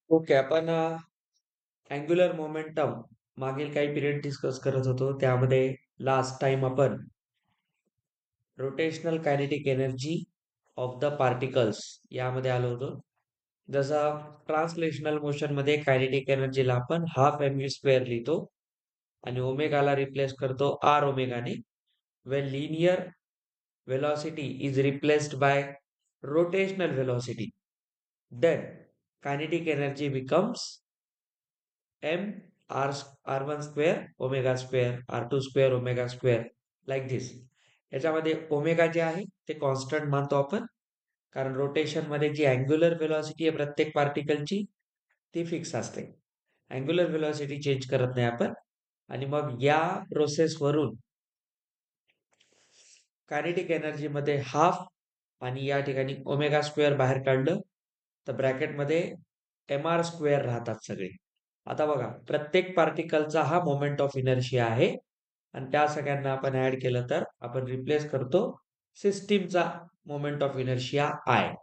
Okay. आपण angular momentum मागील काही पिरियड डिस्कस करत होतो. त्यामध्ये लास्ट टाइम आपण rotational kinetic energy of the particles यामध्ये आलो होतो. जसं ट्रान्सलेशनल मोशन मध्ये कायनेटिक एनर्जीला आपण हाफ एम व्ही स्क्वेअर लिहितो आणि ओमेगाला रिप्लेस करतो आर ओमेगाने. When linear velocity is replaced by rotational velocity, then kinetic energy becomes m r r1 square omega square r2 square omega square like this. याच्यामध्ये omega जे आहे ते constant मानतो आपण, कारण रोटेशन मध्ये जी अँग्युलर वेलॉसिटी आहे प्रत्येक पार्टिकलची ती फिक्स असते. अँग्युलर वेलॉसिटी चेंज करत नाही आपण. आणि मग या प्रोसेस वरून कायनेटिक एनर्जी मध्ये हाफ आणि या ठिकाणी ओमेगा स्क्वेअर बाहेर काढलं तर ब्रॅकेटमध्ये एम आर स्क्वेअर राहतात सगळे. आता बघा, प्रत्येक पार्टिकलचा हा मोमेंट ऑफ इनर्शिया आहे आणि त्या सगळ्यांना आपण ऍड केलं तर आपण रिप्लेस करतो सिस्टीमचा मोमेंट ऑफ इनर्शिया आय.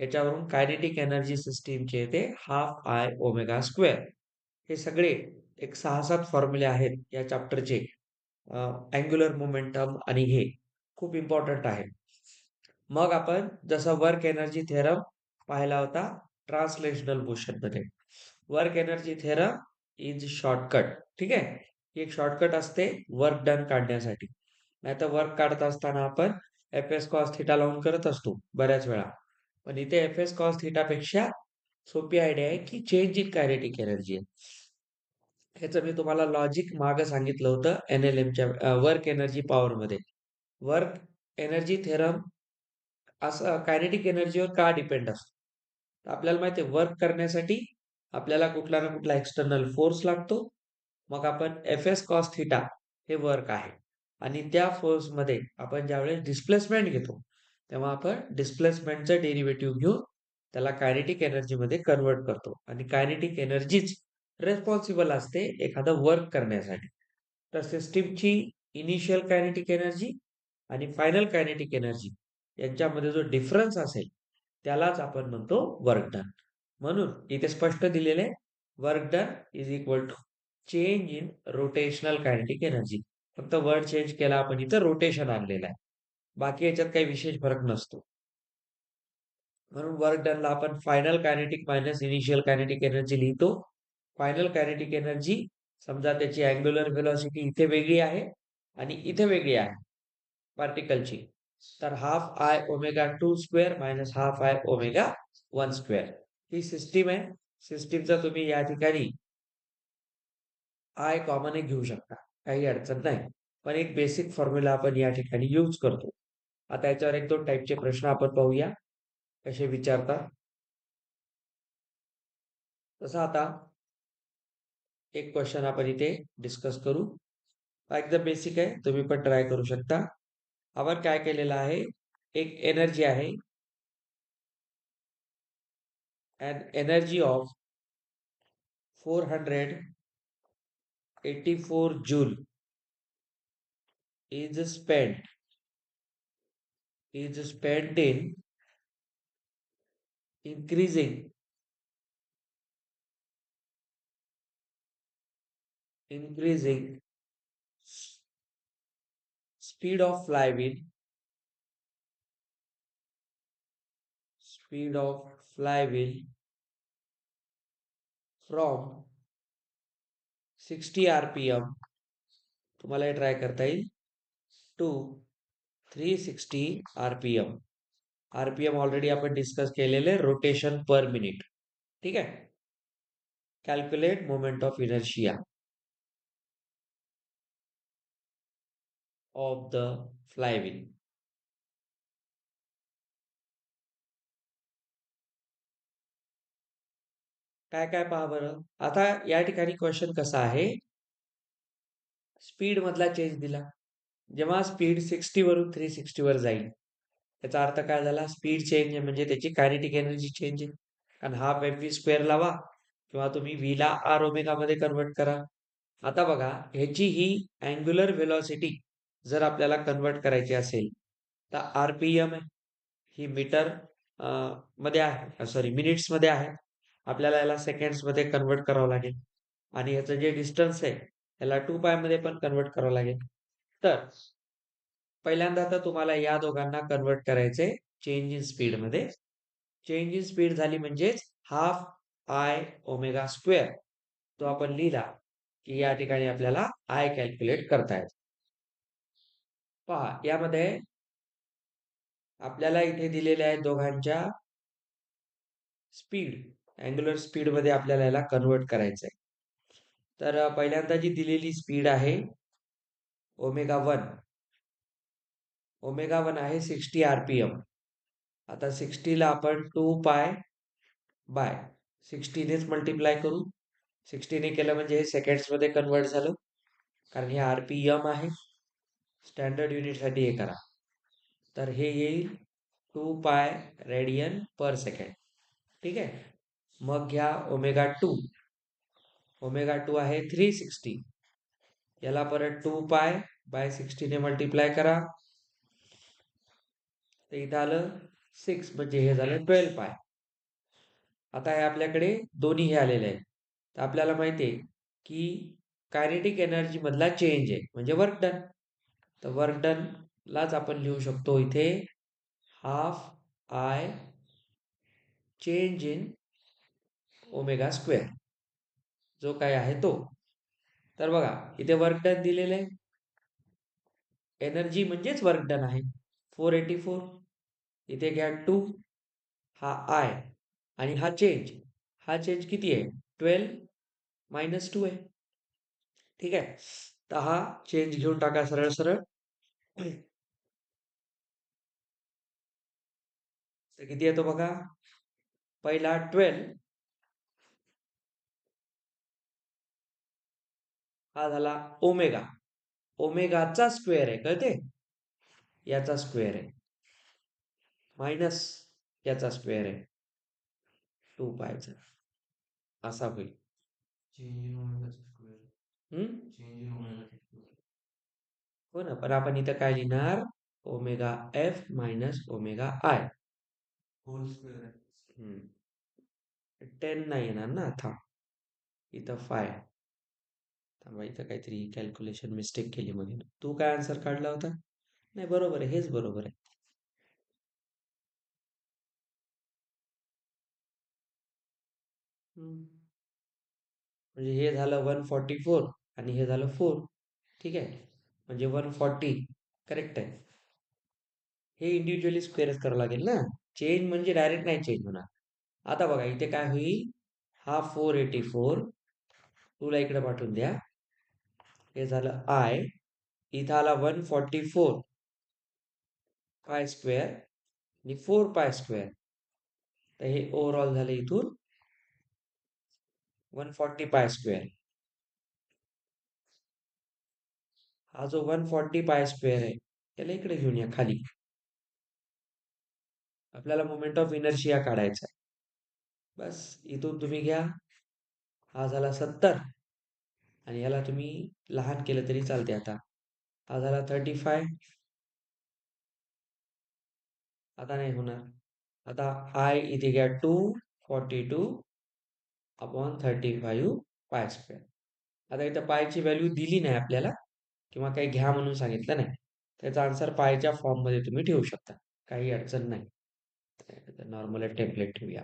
याच्यावरून कायनेटिक एनर्जी सिस्टीमचे येते हाफ आय ओमेगा स्क्वेअर. हे सगळे एक 6-7 फॉर्म्युले आहेत या चॅप्टरचे. अँग्युलर मोमेंटम आणि हे खूप इम्पॉर्टंट आहे. मग आपण जसा वर्क एनर्जी थेरम पाहिला होता ट्रान्सलेशनल मोशन मध्ये. Work energy theorem is shortcut. ठीक आहे, एक शॉर्टकट असते वर्क डन काढण्यासाठी. नाहीतर वर्क काढत असताना आपण एफ एस कॉस थिटा लावून करत असतो बऱ्याच वेळा. पण इथे एफ एस कॉस थिटा पेक्षा सोपी आयडिया आहे की चेंज इन कायनेटिक एनर्जी आहे. ह्याचं मी तुम्हाला लॉजिक मागं सांगितलं होतं एनएलएमच्या वर्क एनर्जी पॉवर मध्ये. वर्क एनर्जी थेरम असं कायनेटिक एनर्जीवर का डिपेंड असतो. तर आपल्याला माहिती आहे वर्क करण्यासाठी आपल्याला कुठला ना कुठला एक्सटर्नल फोर्स लागतो. मग आपण एफ एस कॉस थिटा हे वर्क आहे आणि त्या फोर्स मध्ये आपण ज्यावेळेस डिस्प्लेसमेंट घेतो तेव्हा आपण डिस्प्लेसमेंटचं डेरिव्हेटिव्ह घेऊन त्याला कायनेटिक एनर्जी मध्ये कन्वर्ट करतो आणि कायनेटिक एनर्जीच रेस्पॉन्सिबल असते एखादं वर्क करण्यासाठी. तर सिस्टीमची इनिशियल कायनेटिक एनर्जी आणि फायनल कायनेटिक एनर्जी यांच्यामध्ये जो डिफरन्स असेल त्यालाच आपण म्हणतो वर्क डन. म्हणून इथे स्पष्ट दिलेले work done is equal to change in rotational kinetic energy. फक्त वर्ड चेंज केला आपण, इथं रोटेशन आणलेलं आहे. बाकी याच्यात काही विशेष फरक नसतो. म्हणून वर्क डनला आपण final kinetic minus initial kinetic energy लिहितो. फायनल कायनेटिक एनर्जी समजा त्याची अँग्युलर वेलॉसिटी इथे वेगळी आहे आणि इथे वेगळी आहे पार्टिकलची, तर half i omega 2 square minus half i omega 1 square he system आहे. सिस्टीमचा तुम्ही या ठिकाणी आय कॉमन घेऊ शकता, काही अडचण नाही. पण एक बेसिक फॉर्म्युला आपण या ठिकाणी यूज करतो. आता याच्यावर 1-2 टाईपचे प्रश्न आपण पाहूया कसे विचारतात. तसं आता एक क्वेश्चन आपण इथे डिस्कस करू. हा एकदम बेसिक आहे, तुम्ही पण ट्राय करू शकता. आपण काय केलेलं आहे, एक एनर्जी आहे, an energy of 484 joule is spent in increasing increasing speed of flywheel speed of flywheel from 60 rpm, तुम्हाला हे ट्राय करता येईल, टू 360 rpm. आरपीएम ऑलरेडी आपण डिस्कस केलेले रोटेशन पर मिनिट. ठीक आहे. Calculate moment of inertia of the flywheel. काय काय पहा बरं. आता या ठिकाणी क्वेश्चन कसा आहे, स्पीड मधला चेंज दिला. जेव्हा स्पीड 60 वरून 360 वर जाईल त्याचा अर्थ काय झाला, स्पीड चेंज आहे म्हणजे त्याची कायनेटिक एनर्जी चेंज आहे. कारण हाफ एम व्ही स्क्वेअर लावा किंवा तुम्ही व्ही ला आर ओमेगा मध्ये कन्वर्ट करा. आता बघा, ह्याची ही अँग्युलर वेलॉसिटी जर आपल्याला कन्वर्ट करायची असेल तर आरपीएम आहे, ही मीटर मध्ये आहे, सॉरी मिनिट्स मध्ये आहे. आपल्याला याला सेकंड्स मध्ये कन्वर्ट करावं लागेल आणि याचं जे डिस्टन्स आहे याला 2π मध्ये पण कन्वर्ट करावं लागेल. तर पहिल्यांदा तर तुम्हाला या दोघांना कन्वर्ट करायचंय चेंज इन स्पीड मध्ये. चेंज इन स्पीड झाली म्हणजेच हाफ आय ओमेगा स्क्वेअर. तो आपण लिहिला की या ठिकाणी आपल्याला आय कॅल्क्युलेट करता येतो. पहा यामध्ये आपल्याला इथे दिलेल्या आहेत दोघांच्या स्पीड, अँग्युलर स्पीड मध्ये आपल्याला याला कन्वर्ट करायचंय. तर पहिल्यांदा जी दिलेली स्पीड आहे ओमेगा 1, ओमेगा 1 आहे 60 RPM. आता 60 ला आपण 2π बाय 60 नेच मल्टिप्लाय करू. 60 ने केलं म्हणजे हे सेकंड्स मध्ये कन्वर्ट झालं, कारण हे RPM आहे. स्टँडर्ड युनिट साठी हे करा. तर हे येईल 2π रेडियन पर सेकंड. ठीक आहे. मग घ्या ओमेगा 2. ओमेगा 2 आहे 360. याला परत 2π बाय 60 ने मल्टिप्लाय करा. तर इथं आलं 6 म्हणजे हे झालं 12π. आता हे आपल्याकडे दोन्ही हे आलेले आहे. तर आपल्याला माहिती आहे की कायनेटिक एनर्जी मधला चेंज आहे म्हणजे वर्क डन. तर वर्क डन लाच आपण लिहू शकतो इथे half I change in omega square, जो काय आहे तो. तर बघा इथे वर्क डन दिलेलं आहे. एनर्जी म्हणजेच वर्क डन आहे 484. इथे घ्या 2, हा आय आणि हा चेंज. हा चेंज किती आहे 12 - 2 आहे. ठीक आहे. तर हा चेंज घेऊन टाका सरळ सरळ. तर किती येतो बघा. पहिला 12, हा झाला ओमेगा. ओमेगाचा स्क्वेअर आहे कळते, याचा स्क्वेअर आहे मायनस याचा स्क्वेअर आहे 2π असा होईल. हो ना, पण आपण इथं काय लिहिणार omega F minus omega I whole square. 10 नाही येणार ना. इथं 5. थांबा इथं काहीतरी कॅल्क्युलेशन मिस्टेक केली मग. तू काय आन्सर काढला होता. नाही बरोबर आहे, हेच बरोबर आहे. म्हणजे हे झालं 144 आणि हे झालं 4. ठीक आहे. म्हणजे 140 करेक्ट आहे. हे इंडिव्हिज्युअली स्क्वेअरच करावं लागेल ना. चेंज म्हणजे डायरेक्ट नाही चेंज होणार. आता बघा इथे काय होईल, हा 484 तुला इकडे पाठवून द्या. हे झालं आय. इथं आला 144 पाय स्क्वेअर आणि 4π स्क्वेअर. तर हे ओव्हरऑल झालं इथून 140π स्क्वेअर. हा जो 140π स्क्वेअर आहे त्याला इकडे घेऊन या खाली. आपल्याला मोमेंट ऑफ इनर्शिया काढायचा आहे. बस इथून तुम्ही घ्या. हा झाला 70 आणि याला तुम्ही लहान केलं तरी चालते. आता हा झाला 35. आता नाही होणार. आता आय इथे घ्या 242/35π स्क्वेअर. आता इथं पायची व्हॅल्यू दिली नाही आपल्याला किंवा काही घ्या म्हणून सांगितलं नाही. त्याचा आन्सर पायच्या फॉर्म मध्ये तुम्ही ठेवू शकता, काही अडचण नाही. नॉर्मल टेम्पलेट ठेवूया.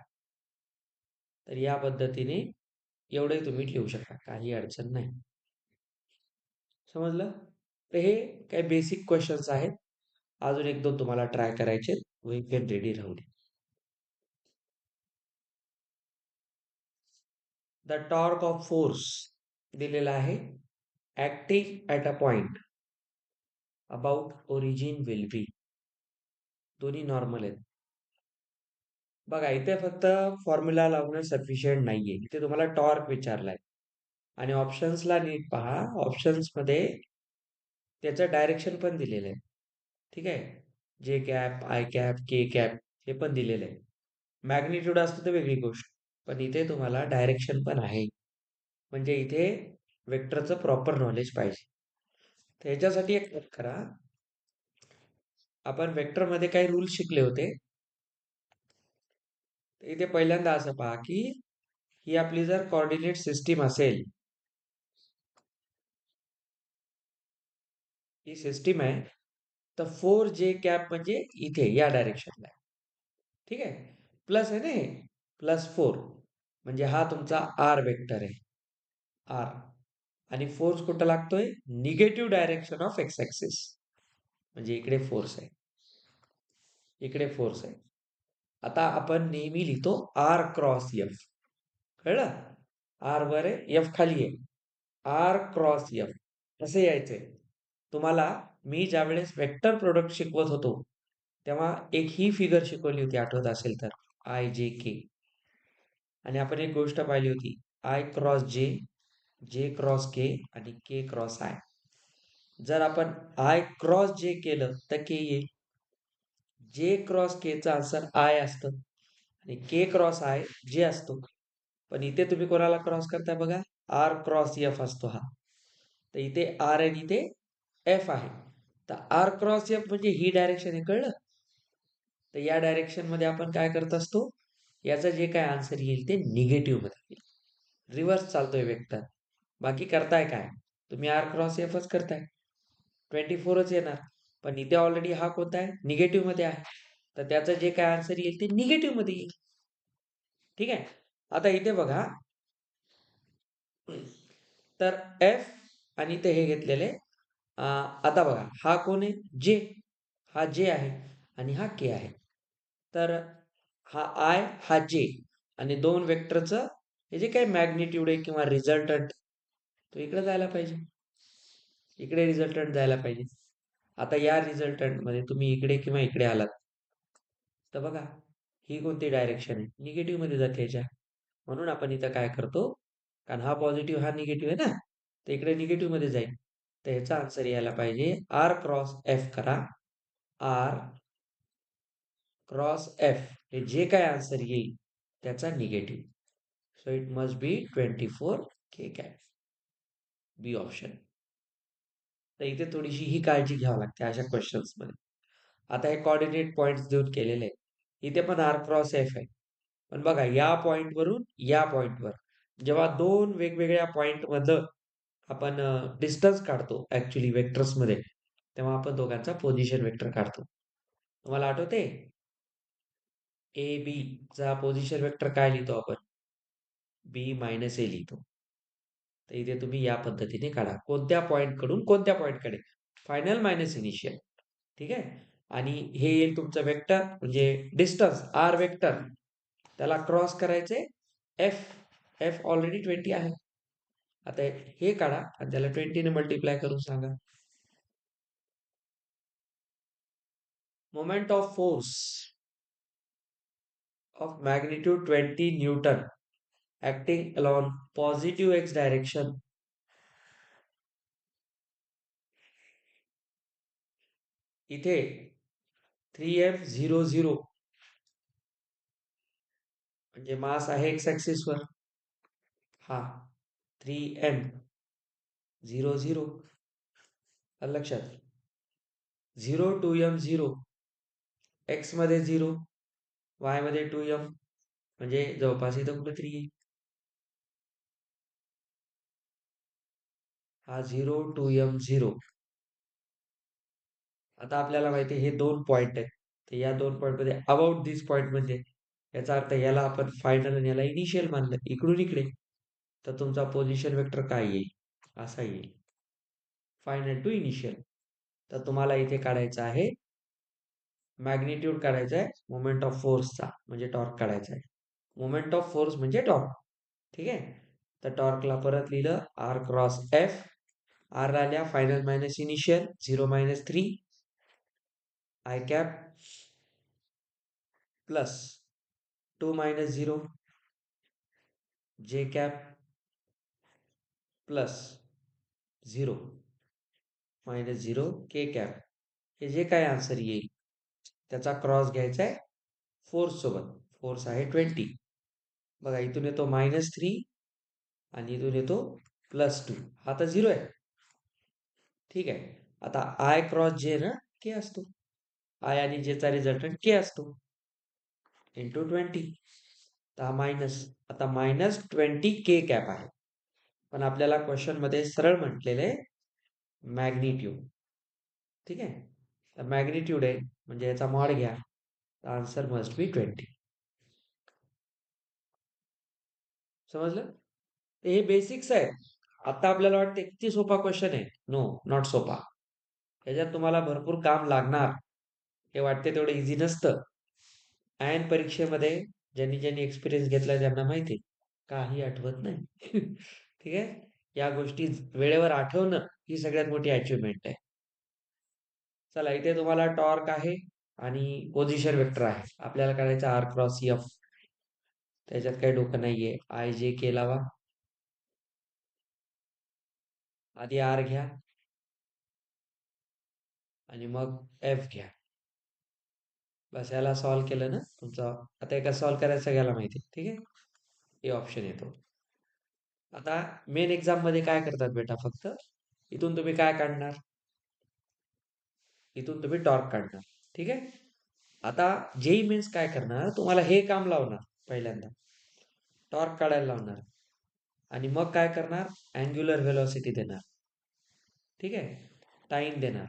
तर या पद्धतीने एवढे तुम्ही ठेवू शकता, काही अडचण नाही. समजलं. तर हे काही बेसिक क्वेश्चन्स आहेत. अजून एक दोन तुम्हाला ट्राय करायचे, वीकेंड रेडी राहू दे. द टॉर्क ऑफ फोर्स दिलेला आहे. Active at a point about origin will be. दोन्ही नॉर्मल आहेत. बघा इथे फक्त फॉर्म्युला लावणं सफिशियंट नाहीये. इथे तुम्हाला टॉर्क विचारलाय आणि ऑप्शन्सला नीट पहा. ऑप्शन्स मध्ये त्याचं डायरेक्शन पण दिलेलं आहे. ठीक आहे. जे cap, i cap, K cap हे पण दिलेलं आहे. मॅग्निट्यूड असतं तर वेगळी गोष्ट, पण इथे तुम्हाला डायरेक्शन पण आहे. म्हणजे इथे वेक्टरचं प्रॉपर नॉलेज पाहिजे. त्याच्यासाठी एक करा. आपण वेक्टर मध्ये काही रूल शिकले होते. इथे पहिल्यांदा असं पहा की ही आपली जर कोऑर्डिनेट सिस्टीम असेल, ही सिस्टीम आहे, तर 4j कॅप म्हणजे इथे या डायरेक्शनला आहे. ठीक आहे. प्लस आहे ना हे, +4 म्हणजे हा तुमचा आर वेक्टर आहे. आर आणि फोर्स कुठं लागतोय? Negative direction of x axis. म्हणजे इकडे फोर्स आहे, इकडे फोर्स आहे. आता आपण नेहमी लिहितो आर क्रॉस एफ. कळलं? आर वर आहे, एफ खाली आहे. आर क्रॉस एफ असं यायचंय. तुम्हाला मी ज्यावेळेस वेक्टर प्रोडक्ट शिकवत होतो, तेव्हा एक ही फिगर शिकवली होती, आठवत असेल तर, आय जे के. आणि आपण एक गोष्ट पाहिली होती, आय क्रॉस जे, जे क्रॉस के आणि के क्रॉस आय. जर आपण आय क्रॉस जे केलं तर के येईल. जे क्रॉस के चा आन्सर आय असतं आणि के क्रॉस आय जे असतो. पण इथे तुम्ही कोणाला क्रॉस करताय बघा, आर क्रॉस एफ असतो हा. तर इथे आर आणि इथे एफ आहे. तर आर क्रॉस एफ म्हणजे ही डायरेक्शन आहे, कळलं? तर या डायरेक्शन मध्ये आपण काय करत असतो, याचं जे काय आन्सर येईल ते निगेटिव्ह मध्ये येईल. रिव्हर्स चालतोय वेक्टर. बाकी करताय काय, तुम्ही आर क्रॉस एफच करताय, 24च येणार. पण इथे ऑलरेडी हा कोणता आहे, निगेटिव्ह मध्ये आहे. तर त्याचं जे काय आन्सर येईल ते निगेटिव्ह मध्ये येईल. ठीक आहे. आता इथे बघा, तर एफ आणि ते हे घेतलेले. आता बघा, हा कोण आहे, जे. हा जे आहे आणि हा के आहे. तर हा आय, हा जे आणि दोन वेक्टरचं हे जे काही मॅग्निट्यूड आहे किंवा रिझल्टंट, तो इकडे जायला पाहिजे, इकडे रिझल्टंट जायला पाहिजे. आता या रिझल्टंट मध्ये तुम्ही इकडे किंवा इकडे आलात तर बघा, ही कोणती डायरेक्शन आहे, निगेटिव्ह मध्ये जाते याच्या. म्हणून आपण इथं काय करतो, कारण हा पॉझिटिव्ह हा निगेटिव्ह आहे ना, तर इकडे निगेटिव्ह मध्ये जाईल. तर ह्याचा आन्सर यायला पाहिजे आर क्रॉस एफ करा. आर क्रॉस एफ हे जे काय आन्सर येईल त्याचा negative. So it must be 24 K cap, B option. तर इथे थोडीशी ही काळजी घ्यावी लागते अशा क्वेश्चन्स मध्ये. आता हे कोऑर्डिनेट पॉइंट्स देऊन केलेले आहे. इथे पण आर क्रॉस एफ आहे. पण बघा, या पॉइंट वरून या पॉइंटवर जेव्हा दोन वेगवेगळ्या पॉइंट मधलं आपण डिस्टन्स काढतो ऍक्च्युली वेक्टर्स मध्ये, तेव्हा आपण दोघांचा पोझिशन वेक्टर काढतो. तुम्हाला आठवते, ए बी चा पोझिशन वेक्टर काय लिहितो आपण, बी मायनस ए लिहितो. तर इथे तुम्ही या पद्धतीने काढा, कोणत्या पॉइंट कडून कोणत्या पॉइंट कडे, फायनल मायनस इनिशियल. ठीक आहे. आणि हे येईल तुमचं वेक्टर म्हणजे डिस्टन्स आर वेक्टर, त्याला क्रॉस करायचे एफ. एफ ऑलरेडी 20 आहे. आता हे काढा आणि त्याला 20 ने मल्टिप्लाय करून सांगा. Moment of force of magnitude 20 Newton acting along positive x direction. इथे 3m00 म्हणजे मास आहे एक्स ऍक्सिस वर. हा 3m00 लक्षात, 0 2m0, एक्स मध्ये 0, वाय मध्ये 2m, म्हणजे जवळपास इथं कुठेतरी येईल. हा 0 2m0. आता आपल्याला माहिती आहे हे दोन पॉइंट आहेत. तर या दोन पॉइंट मध्ये अबाउट दिस पॉइंट म्हणजे याचा अर्थ याला आपण फायनल आणि याला इनिशियल मानलं, इकडून इकडे. तर तुमचा पोझिशन वेक्टर काय येईल, असा येईल, फायनल टू इनिशियल. तर तुम्हाला इथे काढायचा आहे मॅग्निट्यूड, काढायचा आहे मोमेंट ऑफ फोर्सचा म्हणजे टॉर्क काढायचा आहे. मोमेंट ऑफ फोर्स म्हणजे टॉर्क. ठीक आहे. तर टॉर्कला परत लिहिलं आर क्रॉस एफ. आर आल्या final minus initial 0 - 3 i cap plus 2 - 0 जे कॅप प्लस 0 - 0 के कॅप. हे जे काय आन्सर येईल त्याचा क्रॉस घ्यायचा आहे फोर्स सोबत. फोर्स आहे 20. बघा, इथून येतो -3 आणि इथून येतो +2. हा तर 0 आहे. ठीक आहे. आता आय क्रॉस जे ना के असतो, आय आणि जेचा रिझल्टंट के असतो, इंटू 20. तर हा मायनस, आता -20 कॅप आहे. पण आपल्याला क्वेश्चन मध्ये सरळ म्हटलेले मॅग्निट्यूड. ठीक आहे, तर मॅग्निट्यूड आहे म्हणजे याचा मॉड घ्या, आन्सर मस्ट बी 20. समजलं? तर हे बेसिक्स आहे. आता आपल्याला वाटते किती सोपा क्वेश्चन आहे. नो, नॉट सोपा. याच्यात तुम्हाला भरपूर काम लागणार. हे वाटते तेवढं इझी नसतं. ऐन परीक्षेमध्ये ज्यांनी ज्यांनी एक्सपिरियन्स घेतला त्यांना माहिती काही आठवत नाही. ठीक आहे, या गोष्टी वेळेवर आठवणं ही सगळ्यात मोठी अचिव्हमेंट आहे. चला, इथे तुम्हाला टॉर्क आहे आणि पोझिशन वेक्टर आहे. आपल्याला करायचं आर क्रॉस एफ. त्याच्यात काही डोकं नाहीये. आय जे के लावा, आधी आर घ्या आणि मग एफ घ्या. बस याला सॉल्व्ह केलं ना तुमचं. आता एका सॉल्व्ह करायचं सगळ्याला माहिती. ठीक आहे, हे ऑप्शन येतो. आता मेन एक्झाम मध्ये काय करतात बेटा, फक्त इथून तुम्ही काय काढणार, इथून तुम्ही टॉर्क काढणार. ठीक आहे, आता जेई मीन्स काय करणार, तुम्हाला हे काम लावणार. पहिल्यांदा टॉर्क काढायला लावणार आणि मग काय करणार, अँग्युलर व्हेलॉसिटी देणार. ठीक आहे, टाइम देणार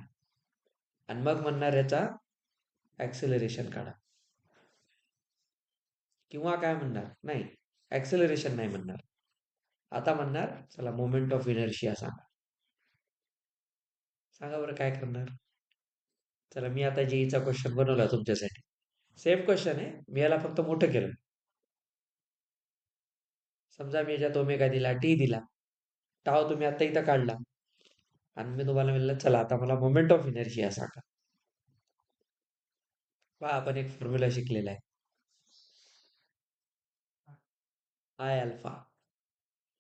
आणि मग म्हणणार याचा ऍक्सेलरेशन काढा. किंवा काय म्हणणार, नाही ऍक्सेलरेशन नाही म्हणणार. आता म्हणणार चला मोमेंट ऑफ इनर्शिया सांगा. सांगा बरं काय करणार. चला, मी आता जेईचा क्वेश्चन बनवला तुमच्यासाठी. सेम क्वेश्चन आहे, मी याला फक्त मोठं केलं. समजा मी याच्यात ओमेगा दिला, टी दिला, टाव तुम्ही आता इथं काढला आणि मी तुम्हाला म्हणलं चला आता मला मोमेंट ऑफ इनर्शिया सांगा. पहा, आपण एक फॉर्म्युला शिकलेला आहे, आय अल्फा.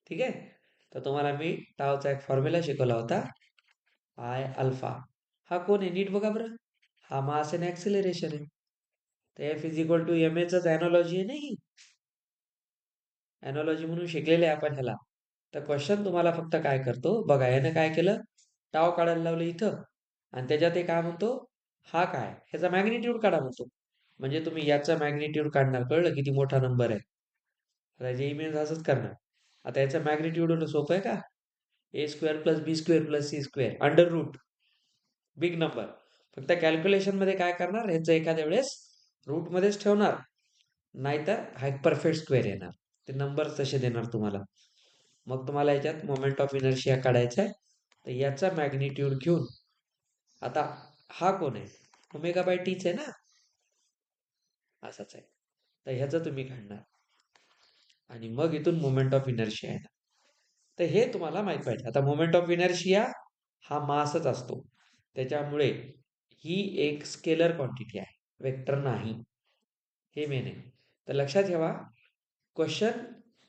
ठीक आहे, तर तुम्हाला मी टावचा एक फॉर्म्युला शिकवला होता, आय अल्फा. हा कोण आहे नीट बघा बरं. हा मास आणि ऍक्सिलरेशन आहे. तर F is equal to M H analogy आहे नाही, अॅनॉलॉजी म्हणून शिकलेले आहे आपण ह्याला. तर क्वेश्चन तुम्हाला फक्त काय करतो बघा, यानं काय केलं, टाव काढायला लावलं इथं आणि त्याच्यात ते काय म्हणतो, हा काय ह्याचा मॅग्निट्यूड काढा म्हणतो. म्हणजे तुम्ही याचा मॅग्निट्यूड काढणार, कळलं किती मोठा नंबर आहे. आता जे इमेज असंच करणार. आता याचा मॅग्निट्यूड सोपं आहे का, A square plus B square plus C square under root big number. फक्त कॅल्क्युलेशन मध्ये काय करणार, ह्याचं एखाद्या वेळेस रूट मध्येच ठेवणार, नाहीतर हायपरफेक्ट स्क्वेअर येणार. ते नंबर तसे देणार तुम्हाला. मग तुम्हाला याच्यात मोमेंट ऑफ इनर्शिया काढायचा आहे. तर याचा मॅग्निट्यूड घेऊन, आता हा कोण आहे, ओमेगा बाय टीच आहे ना, असाच आहे. तर ह्याचं तुम्ही काढणार आणि मग इथून मोमेंट ऑफ इनर्शिया येणार. तर हे तुम्हाला माहित पाहिजे. आता मोमेंट ऑफ इनर्शिया हा मासच असतो, त्याच्यामुळे ही एक स्केलर क्वांटिटी आहे, वेक्टर नाही. हे मेन आहे. तर लक्षात ठेवा, क्वेश्चन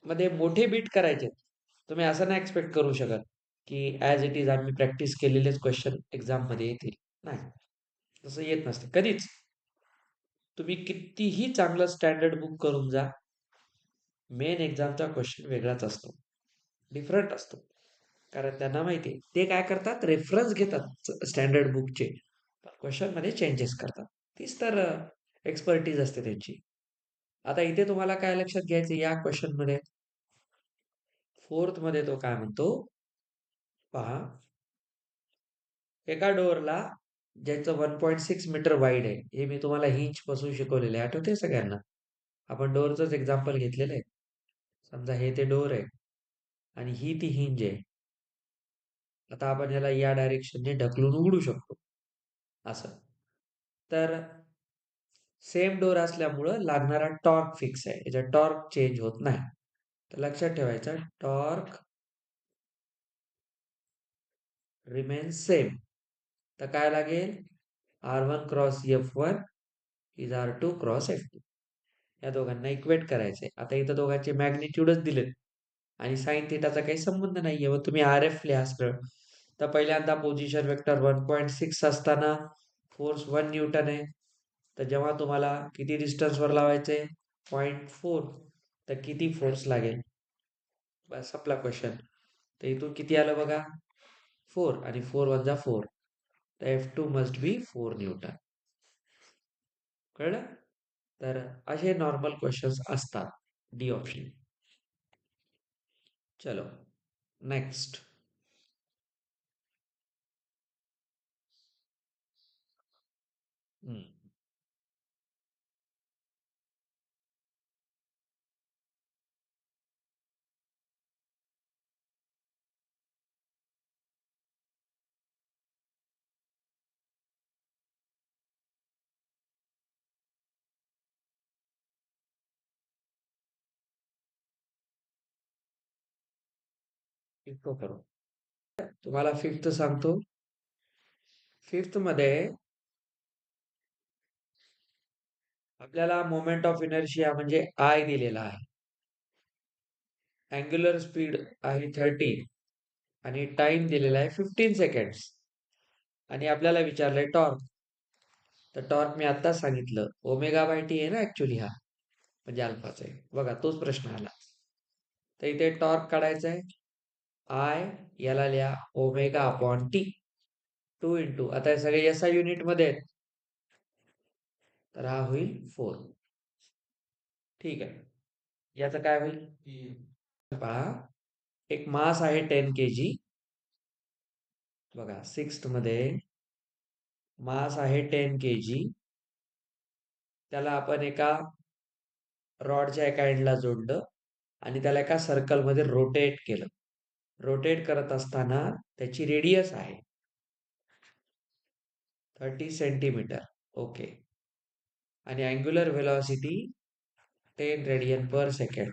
मध्ये मोठे बीट करायचे. तुम्ही असं नाही एक्सपेक्ट करू शकत की ॲज इट इज आम्ही प्रॅक्टिस केलेलेच क्वेश्चन एक्झाम मध्ये येतील. नाही, तसं येत नसते कधीच. तुम्ही कितीही चांगलं स्टँडर्ड बुक करून जा, मेन एक्झामचा क्वेश्चन वेगळाच असतो, डिफरंट असतो. कारण त्यांना माहिती आहे, ते काय करतात, रेफरन्स घेतात स्टँडर्ड बुकचे, क्वेश्चन मध्ये चेंजेस करतात. तीच तर एक्सपर्टीज असते त्यांची. आता इथे तुम्हाला काय लक्षात घ्यायचं, या क्वेश्चन मध्ये फोर्थ मध्ये तो काय म्हणतो पहा, एका डोअरला ज्याचं 1.6 मीटर वाईड आहे, हे मी तुम्हाला हिंच पासून शिकवलेलं आहे, आठवते सगळ्यांना. आपण डोअरच एक्झाम्पल घेतलेलं आहे. समजा हे ते डोअर आहे आणि ही ती हिंज आहे. आता आपण ह्याला या डायरेक्शनने ढकलून उघडू शकतो असं. तर सेम डोअर असल्यामुळं लागणारा टॉर्क फिक्स आहे, याचा टॉर्क चेंज होत नाही. तर लक्षात ठेवायचं, टॉर्क रिमेन सेम. तर काय लागेल, R1 cross F1 is R2 cross F2. या दोघांना इक्वेट करायचंय. आता इथं दोघांचे मॅग्निट्यूडच दिलेत आणि साइन थिटाचा काही संबंध नाहीये. मग तुम्ही RF लिहा सरळ. तर पहिल्यांदा पोझिशन वेक्टर 1.6 असताना फोर्स 1 न्यूटन आहे. तर जेव्हा तुम्हाला किती डिस्टन्सवर लावायचंय, 0.4, तर किती फोर्स लागेल, बस आपला क्वेश्चन. तर इथून किती आलं बघा, 4 आणि 4 वन जा 4. तर F2 मस्ट बी 4 न्यूटन. कळलं. तर असे नॉर्मल क्वेश्चन्स असतात. D option. चलो नेक्स्ट. फिफ्थ करू. तुम्हाला फिफ्थ सांगतो. फिफ्थ मध्ये आपल्याला मोमेंट ऑफ इनर्शिया म्हणजे आय दिलेला आहे. अँग्युलर स्पीड आहे 30 आणि टाइम दिलेला आहे 15 सेकंड्स. आणि आपल्याला विचारलंय टॉर्क. तर टॉर्क मी आत्ताच सांगितलं ओमेगा बाय टी आहे ना ऍक्च्युली, हा म्हणजे अल्फाचा आहे. बघा तोच प्रश्न आला. तर इथे टॉर्क काढायचा आहे. आय याला लिहा ओमेगा अपॉन टी 2 इंटू, आता हे सगळे एसआय युनिट मध्ये आहेत, तर हा होईल 4. ठीक आहे. याचं काय होईल पहा. एक मास आहे 10 kg. बघा सिक्स्थ मध्ये मास आहे 10 kg. त्याला आपण एका रॉडच्या एका एंडला जोडलं आणि त्याला एका सर्कलमध्ये रोटेट केलं. रोटेट करत असताना त्याची रेडियस आहे 30 सेंटीमीटर. ओके. आणि अँग्युलर व्हेलॉसिटी 10 रेडियन पर सेकंड.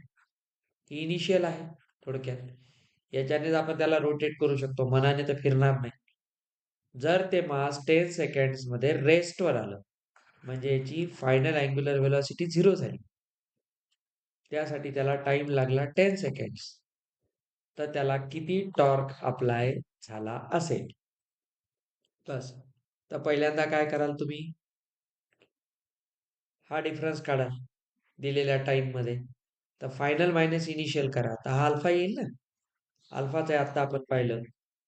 ही इनिशियल आहे थोडक्यात. याच्यानेच आपण त्याला रोटेट करू शकतो, मनाने तर फिरणार नाही. जर ते मास 10 सेकंड्स मध्ये रेस्टवर आलं म्हणजे याची फायनल अँग्युलर व्हेलॉसिटी 0 झाली. त्यासाठी त्याला टाइम लागला 10 सेकंड्स. तर त्याला किती टॉर्क अप्लाय झाला असेल. बस. तर पहिल्यांदा काय कराल तुम्ही, हा डिफरन्स काढा दिलेल्या टाइम मध्ये. तर फायनल मायनस इनिशियल करा. तर हा अल्फा येईल ना. अल्फाचं आहे आता आपण पाहिलं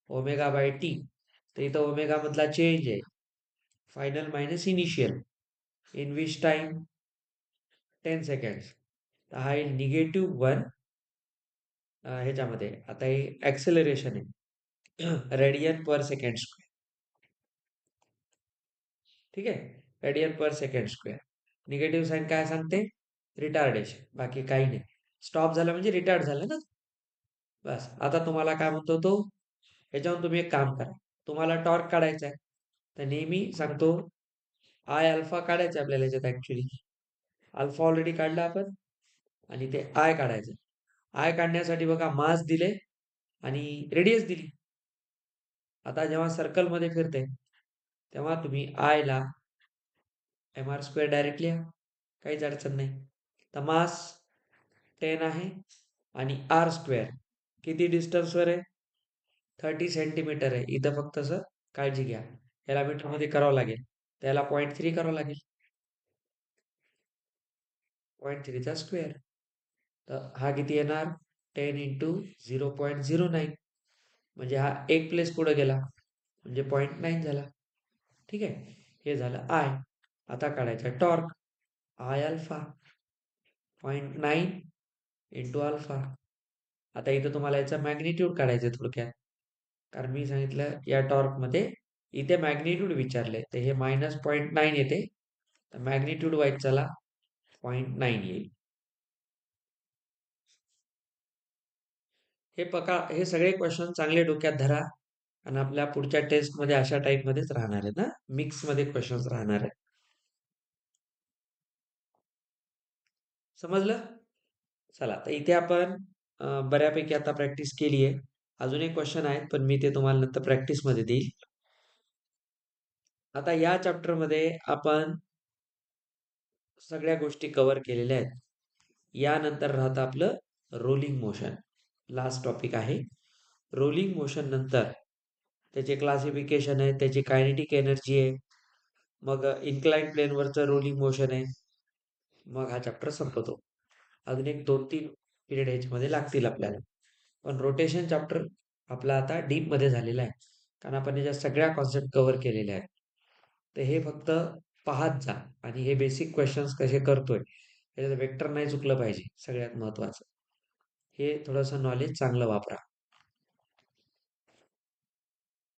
ओमेगा बाय टी. तर इथं ओमेगा मधला चेंज आहे. Final minus initial in which time 10 seconds. तर हा येईल -1 ह्याच्यामध्ये. आता हे ऍक्सेलरेशन आहे रेडियन पर सेकंड स्क्वेअर. ठीक आहे. रेडियन पर सेकंड स्क्वेअर. निगेटिव्ह साईन काय सांगते, रिटार्डेशन. बाकी काही नाही. स्टॉप झालं म्हणजे रिटार्ड झालं ना. बस. आता तुम्हाला काय म्हणतो तो, ह्याच्यावरून तुम्ही एक काम करा. तुम्हाला टॉर्क काढायचा आहे तर नेहमी सांगतो आय अल्फा काढायचा आपल्याला याच्यात. ऍक्च्युली अल्फा ऑलरेडी काढला आपण आणि ते आय काढायचं. आय काढण्यासाठी बघा मास दिले आणि रेडियस दिली. आता जेव्हा सर्कल मध्ये फिरते तेव्हा तुम्ही आय ला एम आर स्क्वेअर डायरेक्ट लिहा, काहीच अडचण नाही. तर मास 10 आहे आणि आर स्क्वेअर किती डिस्टन्सवर आहे, 30 सेंटीमीटर आहे. इथं फक्त असं काळजी घ्या, याला मीटर मध्ये करावं लागेल, त्याला 0.3 करावं लागेल. 0.3 चा स्क्वेअर. तर हा किती येणार, 10 इंटू 0.09. म्हणजे हा एक प्लेस पुढे गेला म्हणजे 0.9 झाला. ठीक आहे. हे झालं आय. आता काढायचा torque. I alpha 0.9 into alpha. आता इथं तुम्हाला याचा मॅग्निट्यूड काढायचं थोडक्यात, कारण मी सांगितलं या टॉर्क मध्ये इथे मॅग्निट्यूड विचारले तर हे -0.9 येते. तर मॅग्निट्यूड वाईज चला 0.9 येईल. हे पका, हे सगळे क्वेश्चन चांगले डोक्यात धरा आणि आपल्या पुढच्या टेस्ट मध्ये अशा टाइप मध्येच राहणार आहेत ना, मिक्स मध्ये क्वेश्चन राहणार आहेत. समजलं. चला तर इथे आपण बऱ्यापैकी आता प्रॅक्टिस केली आहे. अजून एक क्वेश्चन आहेत पण मी ते तुम्हाला नंतर प्रॅक्टिस मध्ये देईल. आता या चॅप्टर मध्ये आपण सगळ्या गोष्टी कव्हर केलेल्या आहेत. यानंतर राहतं आपलं रोलिंग मोशन. लास्ट टॉपिक आहे. रोलिंग मोशन नंतर त्याचे क्लासिफिकेशन आहे, त्याची कायनेटिक एनर्जी आहे, मग इन्क्लाइन प्लेनवरचं रोलिंग मोशन आहे, मग हा चॅप्टर संपतो. अजून एक 2-3 पिरियड ह्याच्यामध्ये लागतील आपल्याला. पण रोटेशन चॅप्टर आपला आता डीप मध्ये झालेला आहे, कारण आपण याच्या सगळ्या कॉन्सेप्ट कव्हर केलेल्या आहेत. तर हे फक्त पाहत जा आणि हे बेसिक क्वेश्चन्स कसे करतोय त्याच्यात वेक्टर नाही चुकलं पाहिजे सगळ्यात महत्त्वाचं. हे थोडंसं नॉलेज चांगलं वापरा.